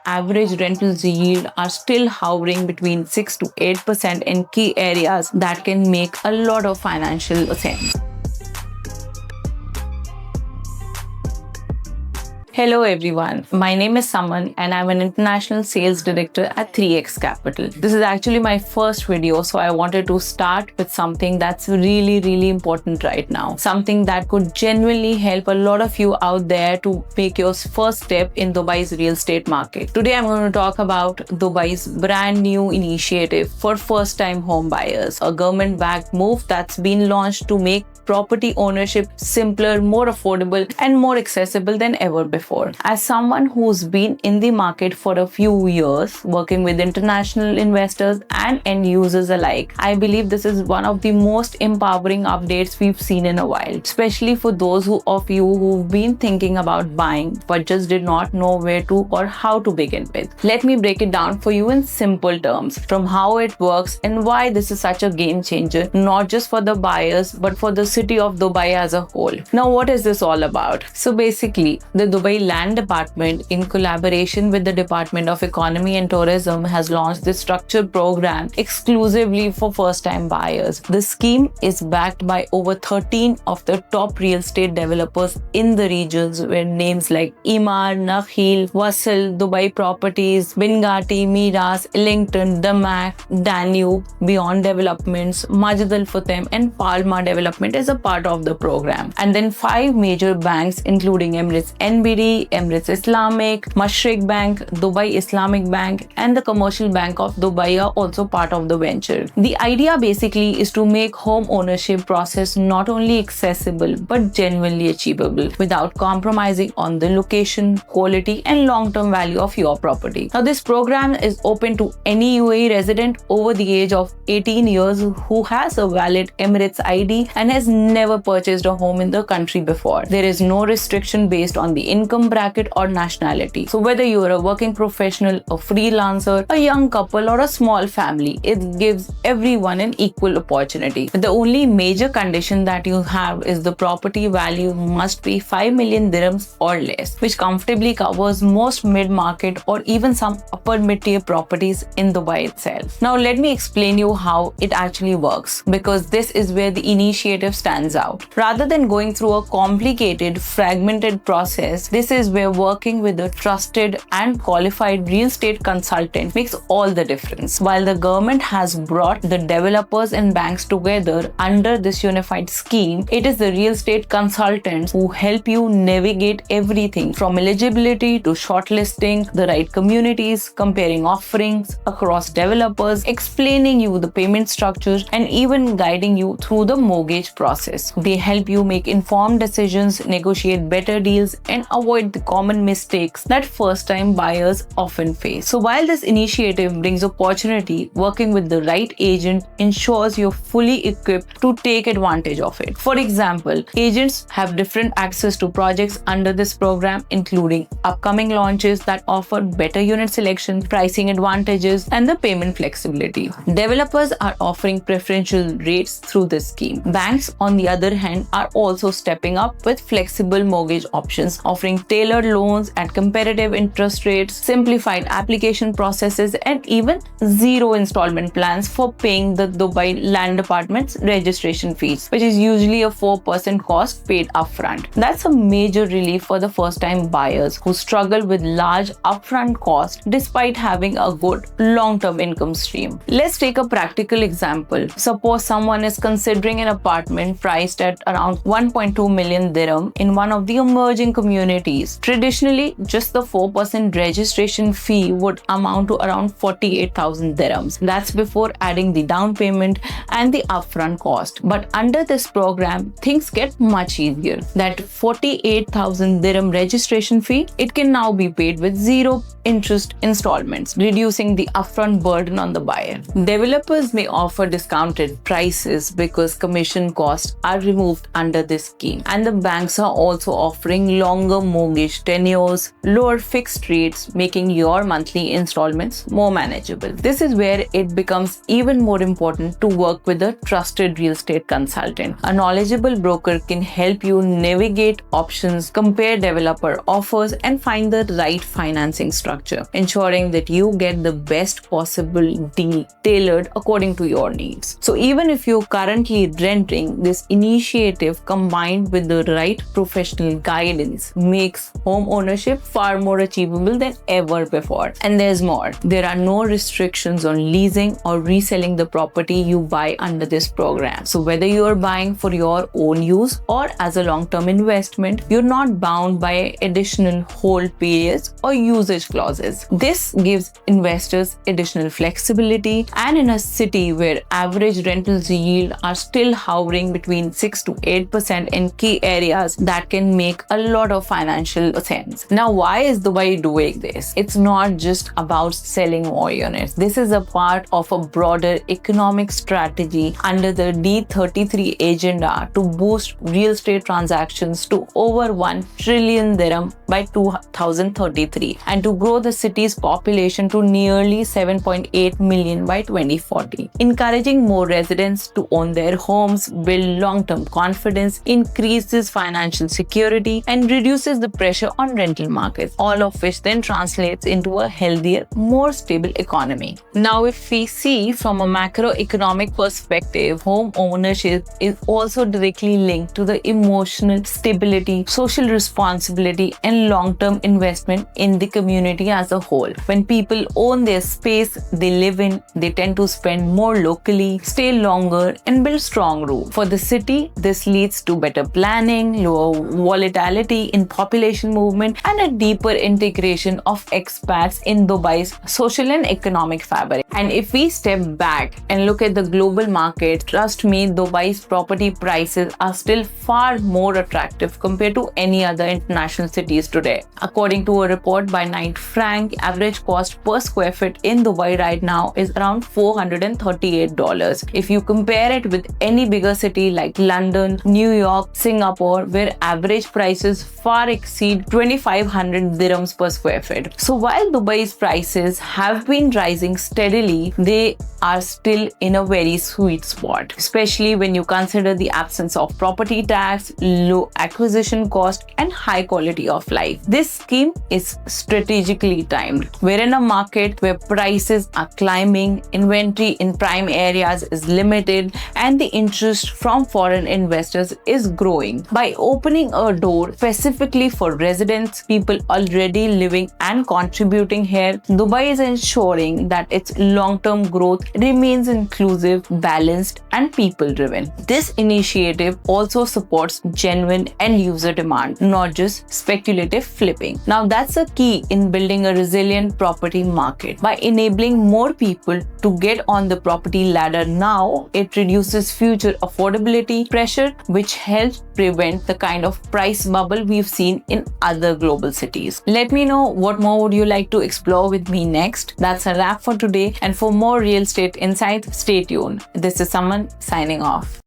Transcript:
average rental yield are still hovering between 6 to 8% in key areas that can make a lot of financial sense. Hello everyone, my name is Saman and I'm an international sales director at 3x Capital. This is actually my first video, so I wanted to start with something that's really important right now. Something that could genuinely help a lot of you out there to make your first step in Dubai's real estate market. Today I'm going to talk about Dubai's brand new initiative for first-time home buyers, a government-backed move that's been launched to make property ownership simpler, more affordable, and more accessible than ever before. As someone who's been in the market for a few years, working with international investors and end users alike, I believe this is one of the most empowering updates we've seen in a while, especially for those of you who've been thinking about buying but just did not know where to or how to begin with. Let me break it down for you in simple terms, from how it works and why this is such a game changer, not just for the buyers but for the city of Dubai as a whole. Now, what is this all about? So basically, the Dubai Land Department, in collaboration with the Department of Economy and Tourism, has launched this structured program exclusively for first-time buyers. The scheme is backed by over 13 of the top real estate developers in the regions, where names like Emaar, Nakheel, Wasl, Dubai Properties, Bingati, Miras, Ellington, Damac, Danube, Beyond Developments, Majid Al Futtaim, and Palma Development is a part of the program. And then 5 major banks, including Emirates NBD, Emirates Islamic, Mashreq Bank, Dubai Islamic Bank, and the Commercial Bank of Dubai are also part of the venture. The idea basically is to make home ownership process not only accessible but genuinely achievable without compromising on the location, quality, and long-term value of your property. Now, this program is open to any UAE resident over the age of 18 years who has a valid Emirates ID and has never purchased a home in the country before. There is no restriction based on the income bracket or nationality. So whether you are a working professional, a freelancer, a young couple, or a small family, it gives everyone an equal opportunity. The only major condition that you have is the property value must be 5 million dirhams or less, which comfortably covers most mid-market or even some upper mid-tier properties in Dubai itself. Now let me explain you how it actually works, because this is where the initiative stands out. Rather than going through a complicated, fragmented process, this is where working with a trusted and qualified real estate consultant makes all the difference. While the government has brought the developers and banks together under this unified scheme, it is the real estate consultants who help you navigate everything from eligibility to shortlisting, the right communities, comparing offerings across developers, explaining you the payment structures, and even guiding you through the mortgage process. They help you make informed decisions, negotiate better deals, and avoid the common mistakes that first-time buyers often face. So while this initiative brings opportunity, working with the right agent ensures you're fully equipped to take advantage of it. For example, agents have different access to projects under this program, including upcoming launches that offer better unit selection, pricing advantages, and the payment flexibility. Developers are offering preferential rates through this scheme. Banks, on the other hand, are also stepping up with flexible mortgage options, offering tailored loans at competitive interest rates, simplified application processes, and even zero installment plans for paying the Dubai Land Department's registration fees, which is usually a 4% cost paid upfront. That's a major relief for the first-time buyers who struggle with large upfront costs despite having a good long-term income stream. Let's take a practical example. Suppose someone is considering an apartment priced at around 1.2 million dirham in one of the emerging communities. Traditionally, just the 4% registration fee would amount to around 48,000 dirhams. That's before adding the down payment and the upfront cost. But under this program, things get much easier. That 48,000 dirham registration fee, it can now be paid with zero interest installments, reducing the upfront burden on the buyer. Developers may offer discounted prices because commission costs are removed under this scheme, and the banks are also offering longer mortgage tenures, lower fixed rates, making your monthly installments more manageable. This is where it becomes even more important to work with a trusted real estate consultant. A knowledgeable broker can help you navigate options, compare developer offers, and find the right financing structure, ensuring that you get the best possible deal tailored according to your needs. So even if you're currently renting, this initiative combined with the right professional guidance makes home ownership far more achievable than ever before. And there's more. There are no restrictions on leasing or reselling the property you buy under this program. So whether you're buying for your own use or as a long-term investment, you're not bound by additional hold periods or usage clauses. This gives investors additional flexibility, and in a city where average rentals yield are still hovering between 6 to 8% in key areas, that can make a lot of financial sense. Now, why is Dubai doing this? It's not just about selling more units. This is a part of a broader economic strategy under the D33 agenda to boost real estate transactions to over 1 trillion dirham by 2033 and to grow the city's population to nearly 7.8 million by 2040. Encouraging more residents to own their homes, build long-term confidence, increases financial security, and reduces the pressure on rental markets, all of which then translates into a healthier, more stable economy. Now, if we see from a macroeconomic perspective, home ownership is also directly linked to the emotional stability, social responsibility, and long-term investment in the community as a whole. When people own their space they live in, they tend to spend more locally, stay longer, and build strong roots. For the city, this leads to better planning, lower volatility in population movement, and a deeper integration of expats in Dubai's social and economic fabric. And if we step back and look at the global market, trust me, Dubai's property prices are still far more attractive compared to any other international cities today. According to a report by Knight Frank, average cost per square foot in Dubai right now is around $438. If you compare it with any bigger city like London, New York, Singapore, where average prices far exceed 2,500 dirhams per square foot. So while Dubai's prices have been rising steadily, they are still in a very sweet spot, especially when you consider the absence of property tax, low acquisition cost, and high quality of life. This scheme is strategically timed. We're in a market where prices are climbing, inventory in prime areas is limited, and the interest from foreign investors is growing. By opening a door specifically for residents, people already living and contributing here, Dubai is ensuring that its long-term growth remains inclusive, balanced, and people-driven. This initiative also supports genuine end-user demand, not just speculative flipping. Now, that's a key in building a resilient property market. By enabling more people to get on the property ladder now, it reduces future affordability pressure, which helps prevent the kind of price bubble we've seen in other global cities. Let me know what more would you like to explore with me next. That's a wrap for today, and for more real estate insights, stay tuned. This is Saman signing off.